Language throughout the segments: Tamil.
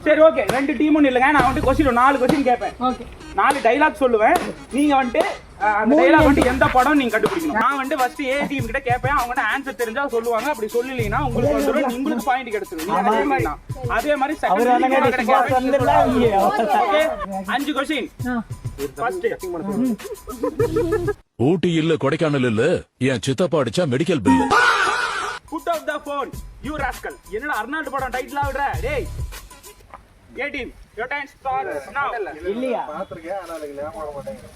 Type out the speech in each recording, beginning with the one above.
சரி ஓகே, 2 டீமும் இல்லங்க. நான் வந்து क्वेश्चन 4 क्वेश्चन கேட்பேன். ஓகே. 4 டயலாக் சொல்லுவேன். நீங்க வந்து அந்த டயலாக் வந்து எந்த படம் நீங்க கண்டுபிடிக்கணும். நான் வந்து ஃபர்ஸ்ட் ஏ டீம் கிட்ட கேட்பேன். அவங்க ஆன்சர் தெரிஞ்சா சொல்லுவாங்க. அப்படி சொல்லலைனா உங்களுக்கு வந்துரும், உங்களுக்கு பாயிண்ட் கிடைச்சிரும். அதே மாதிரி செகண்ட் கிட்ட கேட்பேன். Okay 5 question. ஃபர்ஸ்ட் ஊட்டி இல்ல கொடைக்கானல் இல்ல, என் சித்தப்பா அடிச்சா medical bill. Put out the phone, you rascal. என்னடா அர்னால்ட் படம் டைட்டில் ஆவுற டேய். ஏ team, your time starts now. இல்லையா பாத்துர்க்கேன், ஆனா எனக்கு ஞாபகம் வர மாட்டேங்குது.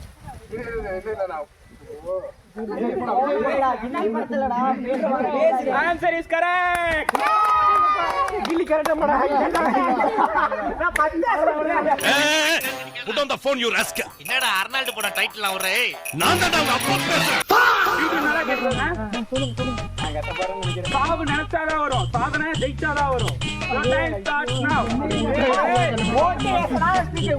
இல்ல நான் Answer is correct. கில்லி கரெக்ட்டா போடா. Put on the phone, you rascal. என்னடா அர்னால்ட் படம் டைட்டில் ஆவறே? நான் தான் அவங்க அப்பா பேசுறேன். சாவு நினைச்சாதான் வரும், சாதனை ஜெயிச்சாதான் வரும். Your time starts now.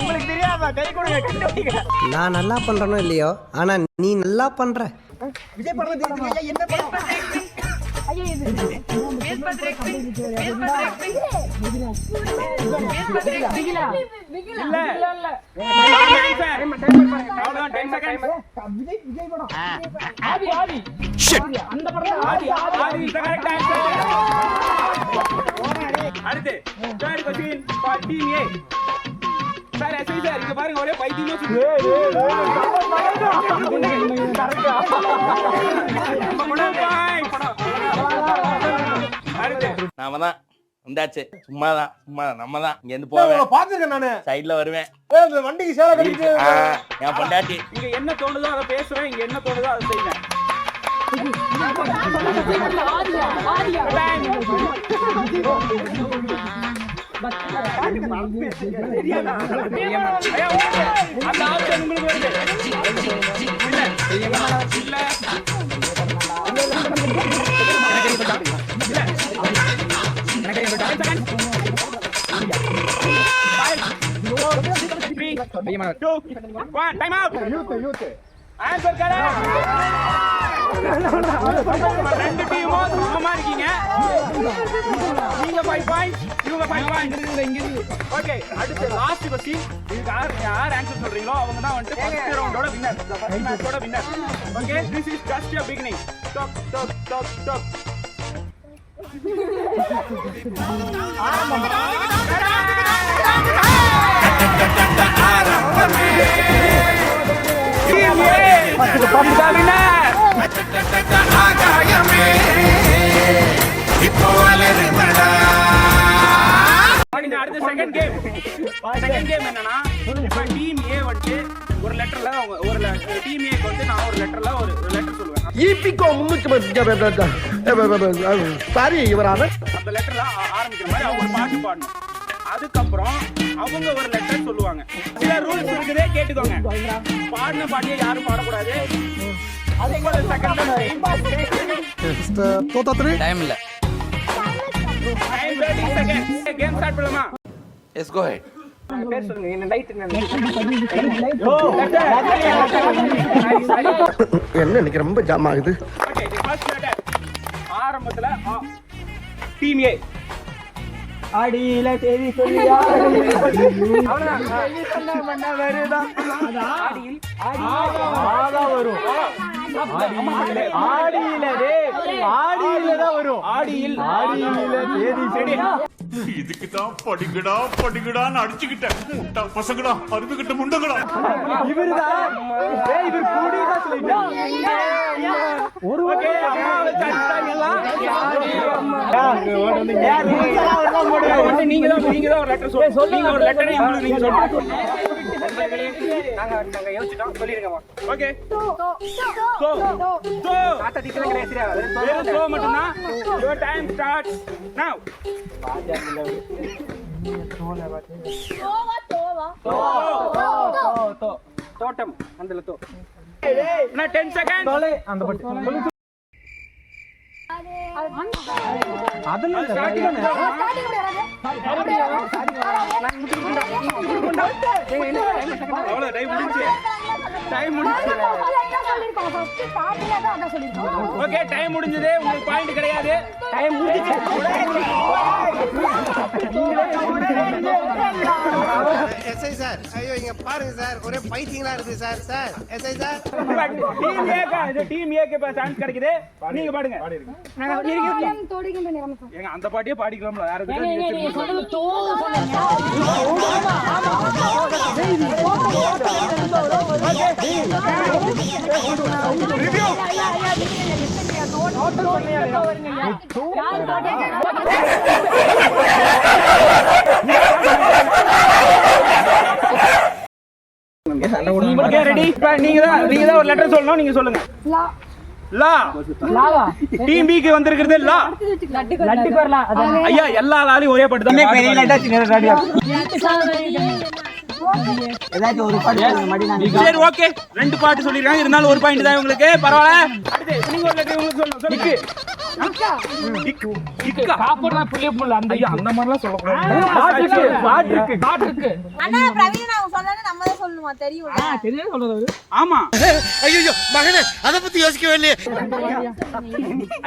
உங்களுக்கு தெரியாதா? கை கொடுங்க, கண்டுபிடிங்க. நான் நல்லா பண்றனோ இல்லையோ, ஆனா நீ நல்லா பண்ற. விஜய் படம் தெரியுமா? என்ன படம்? அவ்வளவுதான், 10 seconds. விஜய் படம். ஆதி அந்த படம் ஆதி is the correct answer. அடுத்து third question for team A. Sir SI sir இங்க பாருங்க, ஒரே பைத்தியமா சுத்து. நாம தான் வந்தாச்சு. சும்மா நம்ம தான் இங்க இருந்து போவேன். பாத்துர்க்கேன் நானு. சைடுல வருவேன். இந்த வண்டிக்கு சேர கட்டிட்டு என் பொண்டாட்டி இங்க என்ன தோணுதோ அதை பேசுவேன், இங்க என்ன தோணுதோ அதை செய்வேன். அந்த ஆப்ஷன் உங்களுக்கு வருது. Time out. Answer correct. 2 டீமும் சமமா இருக்கீங்க. நீங்க 5 பாயிண்ட்ஸ், இவங்க 5 பாயிண்ட்ஸ். ஓகே, அடுத்து லாஸ்ட் क्वेश्चन. இதுக்கு யார் ஆன்சர் சொல்றீங்களோ அவங்க தான் வந்து ஃபர்ஸ்ட் ரவுண்டோட வின்னர், ஃபர்ஸ்ட் மேட்சோட winner. Okay, this is just a beginning. Stop. அடுத்த செகண்ட் கேம் என்னன்னா, டீம் ஏ வந்து ஒரு லெட்டர்ல ஒரு டீம் ஏக்கு வந்து நான் ஒரு லெட்டர்ல ஒரு லெட்டர் சொல்லுவேன். ஈபிகோ 300 சாரி இவரான அந்த லெட்டர்ல ஆரம்பிக்கிற மாதிரி அவங்க பாட்டு பாடணும். அதுக்கப்புறம் அவங்க ஒரு லெட்டர் சொல்லுவாங்க. சில ரூல்ஸ் இருக்குதே, கேட்டுக்கோங்க. பாடின பாட்டியை யாரும் பாடக்கூடாது. அதுக்கு செகண்ட் டைம் இல்ல. Time 30 seconds. கேம் ஸ்டார்ட் பண்ணலாமா? எஸ் கோ ஹெட். பேர் சொல்லுங்க. என்ன லைட் என்ன? என்ன இன்னைக்கு ரொம்ப ஜாம் ஆகுது. ஓகே, தி ஃபர்ஸ்ட் லெட்டர் ஆரம்பத்துல டீம் ஏ. அடியில தேதி சொல்லி அவ்வளவுதான். பண்ண வருதா? ஆடியில் ஆடா வரும். ஆடியில ஆடியில தான் வரும். ஆடியில தேதி சொல்லி. இதுக்கு தான் படிங்கடான்னு அடிச்சுக்கிட்டேன். முட்டா பசங்கடா, அருந்துகிட்ட முண்டங்கடா. இவர்தான் இவர் கூடிதான் சொல்லிட்டாங்க. ஒரு ஓகே, அம்மா வச்சு அடிச்சாங்கல. நீங்க தான் ஒரு லெட்டர் சொல்லுங்க. நீங்க ஒரு லெட்டரை உங்களுக்கு நீங்க சொல்லுங்க. நாங்க யோசிச்சோம், சொல்லிருங்கம்மா. ஓகே, சோ காட்ட டிக்கல கிடையாது. வெறும் சோ மட்டும்தான். your time starts now. தோட்டம் அந்த தோ. நான் 10 செகண்ட். அந்த பட்டு அதெல்லாம் ஸ்டார்டிங் தானே. அவ்வளவு டைம் முடிஞ்சு. ஓகே, டைம் முடிஞ்சது. உங்களுக்கு பாயிண்ட் கிடையாது. டைம் முடிஞ்சிச்சு. எஸ்ஐ சார் ஐயோ இங்க பாருங்க சார் ஒரே பைத்தியங்களா இருக்கு sir sir SI sir team ஏக்கு இப்ப சான்ஸ் கிடைக்குது. நீங்க பாடுங்க. ஏங்க அந்த பாட்டியே பாடிக்கலாம்ல. வேற எதுக்கு நீங்க ரெடி? நீங்க தான் ஒரு லெட்டர் சொல்லணும். நீங்க சொல்லுங்க. லா. டீம் பிக்கு வந்திருக்கிறது லா. ஐயா எல்லா லாலையும் ஒரே பாட்டு தான். சரி ஓகே, 2 பாட்டு சொல்லிருக்காங்க. இருந்தாலும் ஒரு பாயிண்ட் தான் உங்களுக்கு. பரவாயில்ல. அடுத்து நீங்க ஒரு லெட்டர் உங்களுக்கு சொல்லணும். சொல்லுங்க. அந்த மாதிரிலாம் சொல்லக்கூடாது. அண்ணா பிரவீன் நான் சொன்னேன்னு நம்ம தான் சொல்லணுமா? தெரியும். ஆமா. ஐயோ மகனே அத பத்தி யோசிக்கவே இல்லையே.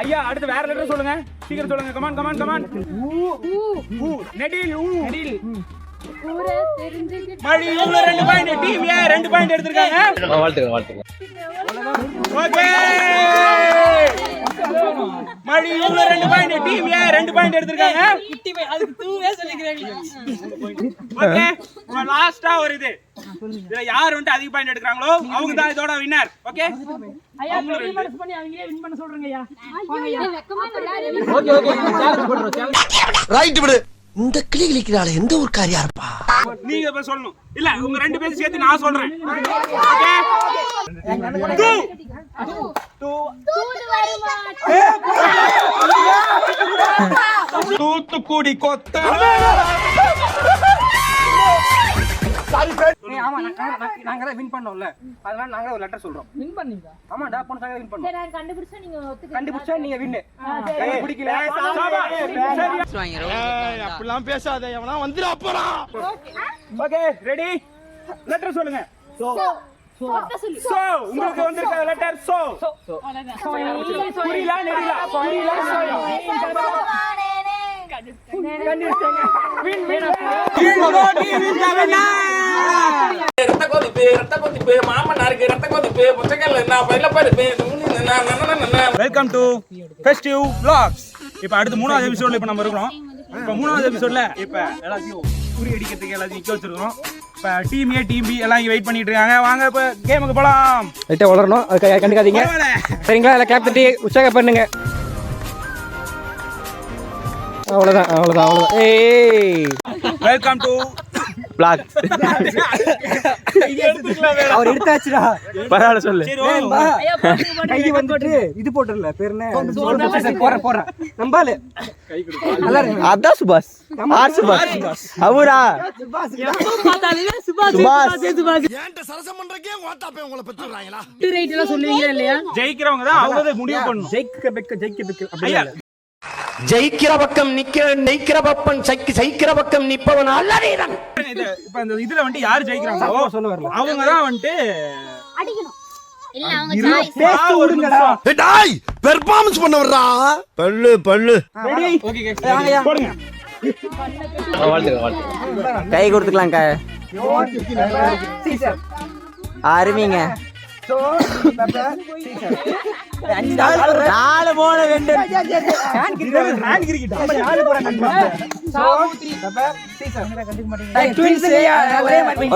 ஐயா அடுத்து வேற லெட்டர் சொல்லுங்க. சீக்கிரம் சொல்லுங்க. Come on come on come on. ஊ நெடில். நெடில். மழை இவங்க 2 பாயிண்ட். டீம் ஏ 2 பாயிண்ட் எடுத்துருக்காங்க. வாழ்த்துக்கள். ஓகே. மழை இவங்க 2 பாயிண்ட். டீம் ஏ 2 பாயிண்ட் எடுத்துருக்காங்க. அதுக்கு தூவே சொல்லிக்கிறீங்க. ஓகே. லாஸ்டா ஒரு இதுல யார் வந்து அதிக பாயிண்ட் எடுக்கறாங்களோ அவங்க தான் இதோட வின்னர். ஓகே. ஐயா ரீமர்ஸ் பண்ணி அவங்களே வின் பண்ண சொல்றீங்க ஐயா. ஓகே சேலஞ்ச் பண்றோம். ரைட் விடு. இந்த கிளி கிளிக்கிறாளே எந்த ஒரு காரியா இருப்பா? நீங்க இப்ப சொல்லணும். இல்ல உங்க 2 பேரும் சேர்த்து நான் சொல்றேன். ஓகே. தூத்துக்குடி கொத்த. ஆமா நாங்க தான் வின் பண்ணோம்ல. அதனால நாங்க ஒரு லெட்டர் சொல்றோம். வின் பண்ணீங்க? ஆமாடா போன தடவை வின் பண்ணோம். சரி கண்டுபிடிச்சா நீங்க கண்டுபிடிச்சா நீங்க வின். சரி பிடிக்கல. அப்படிலாம் பேசாத, எவனா வந்துடா போறா. Okay ready? லெட்டர் சொல்லுங்க. சோ உங்களுக்கு வந்திருக்க லெட்டர் சோ. புரியல நெடில. Welcome to festive vlogs. இப்ப அடுத்து 3வது எபிசோட்ல இப்ப நம்ம இருக்கோம். இப்ப 3வது எபிசோட்ல இப்ப எல்லாத்தையும் குறி அடிக்கிறதுக்கு எல்லாத்தையும் நிக்க வச்சிருக்கோம். இப்ப டீம் ஏ டீம் பி எல்லாம் இங்க வெயிட் பண்ணிட்டு இருக்காங்க. வாங்க இப்ப கேமுக்கு போலாம். லைட்டா வளரணும், அது கண்டுக்காதீங்க சரிங்களா? எல்லாம் கேப் தட்டி உற்சாக பண்ணுங்க. அவ்வளவுதான். ஏய் வெல்கம் டு vlog. அவர் எடுத்தாச்சுடா. பரவாயில்ல சொல்லு. கை வந்துட்டு இது போட்டுறல பேர் என்ன? போற நம்பால அதான் சுபாஷ். ஆர் சுபாஷ் அவரா? சுபாஷ் ஏன்ட்ட சரசம் பண்றக்கே ஓட்டாப்பே உங்களை பெற்றுறாங்களா? ரைட் எல்லாம் சொல்லுவீங்களா இல்லையா? ஜெயிக்கிறவங்க தான் அவங்க முடிவு பண்ணணும். ஜெயிக்க ஐயா ஜெயிக்கிற பக்கம் நெய்க்கிற பப்பன் சைக்கிற பக்கம் நிப்பவன் அல்லறீரன். இப்ப இந்த இதுல வந்து யார் ஜெயிக்கிறாங்களோ சொல்ல வரல அவங்க தான் வந்து அடிக்கணும். இல்ல அவங்க சாய்ஸ் டேய் பெர்ஃபார்மன்ஸ் பண்ண வர்றா. பல்லு ரெடி? ஓகே போடுங்க. கை கொடுத்துக்கலாம் கை. அருமைங்க. 4 போன ரெண்டு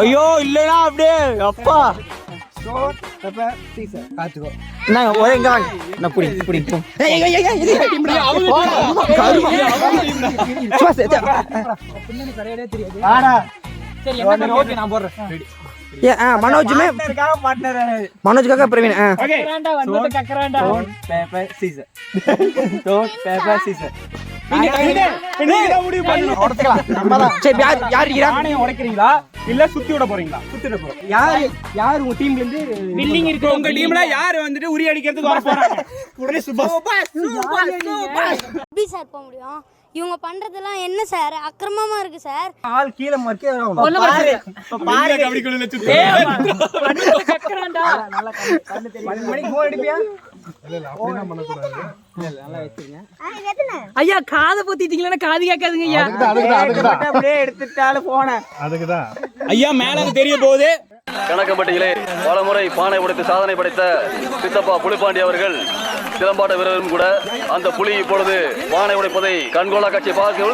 ஐயோ இல்லடா அப்படியே அப்பா. ஒரே இங்க வாங்க. நான் புடி நான் போடுறேன். மனோஜ்காக பிரவீன். உடைக்கிறீங்களா இல்ல சுத்தி விட போறீங்களா? யாரு உங்க டீம்ல இருந்து பில்லிங் இருக்கு? உங்க டீம்ல யாரு வந்துட்டு உரி அடிக்கிறதுக்கு வர போறாங்க? உடனே சுபாஷ் எப்படி சார் போக முடியும்? இவங்க பண்றதெல்லாம் என்ன சார் அக்கிரமமா இருக்கு சார். ஆள் கீழ மார்க்கே ஐயா காதை பொத்திட்டீங்களா? காது கேட்காதுங்க ஐயா. அப்படியே எடுத்துட்டாலும் போன அதுக்குதான் ஐயா மேல தெரிய போகுது. கணக்கம்பட்டியிலே பலமுறை பானை உடைத்து சாதனை படைத்த சித்தப்பா புலிப்பாண்டி அவர்கள் சிலம்பாட்ட வீரரும் கூட. அந்த புலி இப்பொழுது பானை உடைப்பதை கண்கோலா காட்சி பார்க்க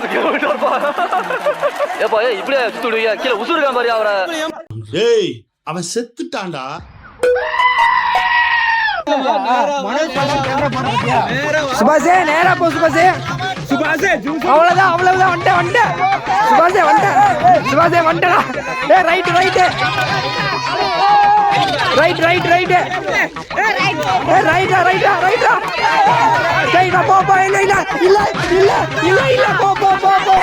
ஏப்பா இப்படியே சுத்துடுவீங்க, கீழே உசுருக்கா மாதிரி அவரை. டேய் அவன் செத்துட்டான்டா. சுபாஷே நேரா போ சுபாஷே. சுபாஷே அவ்வளவுதான் அவ்வளவுதான் வந்துட்டேன். சுபாஷே வந்துட்டேன். சுபாஷே வந்துட்டா. ஏ right right right right right ஏ ரைட்டா ரைட்டா ரைட்டா ரைட்டா போ போ. இல்ல இல்ல இல்ல இல்ல இல்ல இல்ல போ போ போ போ.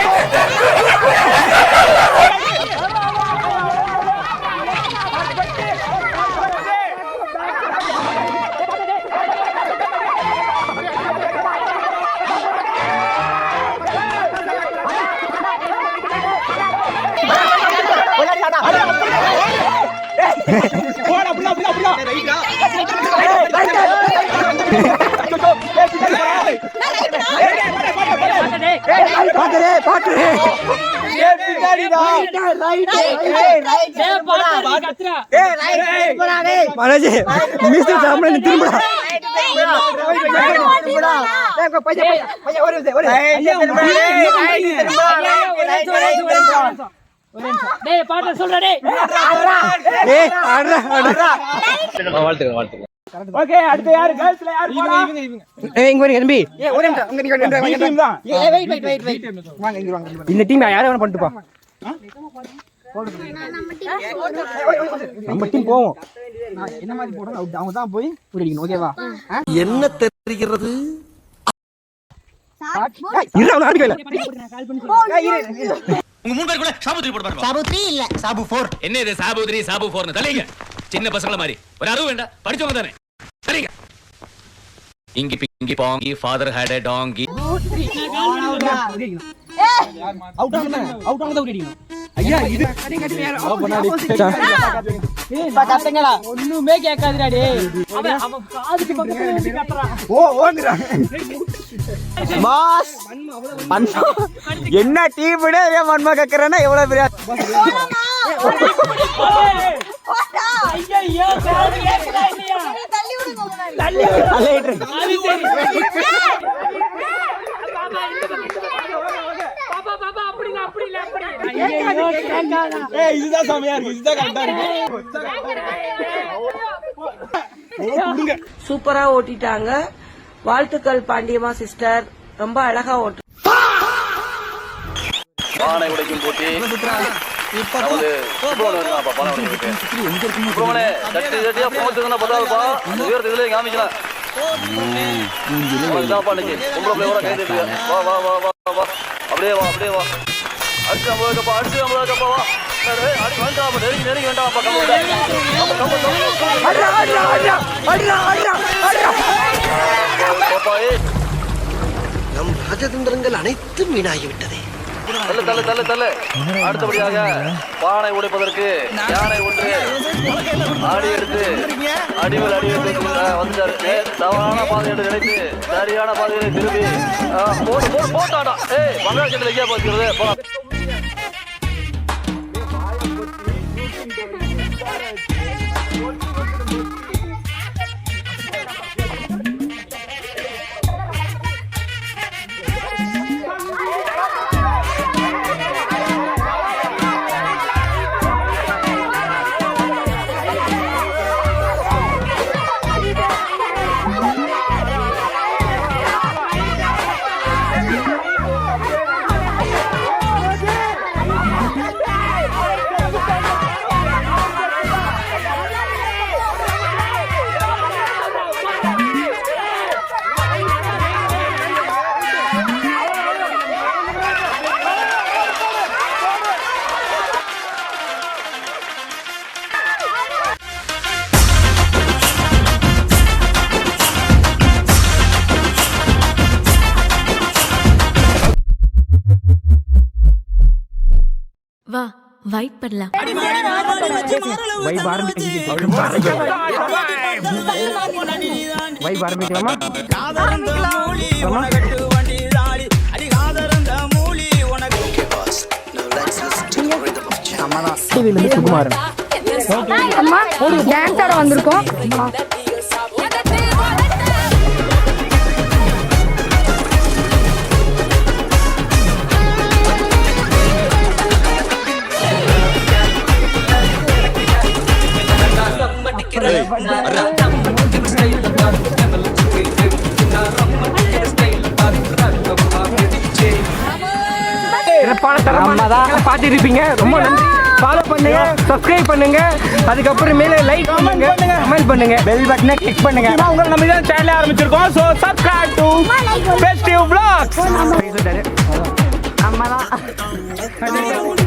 ஓகே அடுத்து யாரு கேர்ள்ஸ்ல யாரு போறா? இந்த டீம் யாரை வேணா பண்ணிட்டு போ. நம்ம டீம் போவோம். என்ன மாதிரி போடணும் அவங்க தான் போய் புடிக்கணும். ஓகேவா? என்ன தெரிகிறது? இல்ல அவன ஆடுகல. உங்க 3 பேர் கூட சாபு 3 போட்டு பாருங்க. சாபு 3 இல்ல சாபு 4. என்ன இது சாபு 3 சாபு 4 னு தலைங்க. சின்ன பசங்கள மாதிரி ஒரு அறிவு வேண்டாம், படிச்சவங்க தானே. சரிங்க. Inky pinky ponky father had a donkey. Out ஆனதா ஓடிடணும். ஐயா இது கட்டங்கடா ஒண்ணுமே கேட்காதுடா டேய். அவன் காதுக்கு பக்கத்துல வந்து கட்டறான். ஓங்கடா பாஸ். என்ன டீம்டே மன்மா கக்கறேன்னா எவ்வளவு பெரிய ஐயா காது கேக்குதா இல்லையா? தள்ளி விடுங்க. தள்ளி விடு. அது சரி. இதுதான் செமையா இருக்கு. இதுதான் கரெக்டா இருக்கு. சூப்பரா ஓட்டிட்டாங்க. வாழ்த்துக்கள் பாண்டியம்மா சிஸ்டர், ரொம்ப அழகா ஓட்டு. பானை உடைக்கும் போட்டி நமது பானை உடைக்கும் தட்டி தட்டியா போச்சுன்னா பத்தாதுப்பா. உயரத்து இதுலயே காமிக்கலாம். வா வா வா வா வா அப்படியே வா அப்படியே வா. அடிச்சு 50 கப்பா அடிச்சு 50 கப்பா வா. அடி வேண்டாம் நெருங்கி நெருங்கி வேண்டாம்ப்பா. நம் ராஜதந்திரங்கள் அனைத்தும் வீணாகிவிட்டதே. தள்ளு தள்ளு தள்ளு தள்ளு. அடுத்தபடியாக பானை உடைப்பதற்கு யானை ஒன்று ஆடி எடுத்து அடிவில் அடி எடுத்து வந்துட்டாரு. தவறான பாதை எடுத்து நினைத்து சரியான பாதையை திரும்பி போட்டு போட்டாடா. பங்காளத்தில் எங்கேயா பார்க்கிறது. வா வைப் பண்ணலாம். வைப் ஆரம்பிக்கலாமா? டிவில இருந்து சுகுமாரன். அம்மா ஒரு டான்ஸ் ஆட வந்திருக்கோம். பார்த்துட்டு இருப்பீங்க. ரொம்ப நன்றி. ஃபாலோ பண்ணுங்க, சப்ஸ்கிரைப் பண்ணுங்க, அதுக்கப்புறம் மேல லைக் பண்ணுங்க, கமெண்ட் பண்ணுங்க, பெல் பட்டனை கிளிக் பண்ணுங்க. உங்களை நம்ம இதான் சேனல் ஆரம்பிச்சிருக்கோம். So subscribe to festive vlogs. அம்மா தான்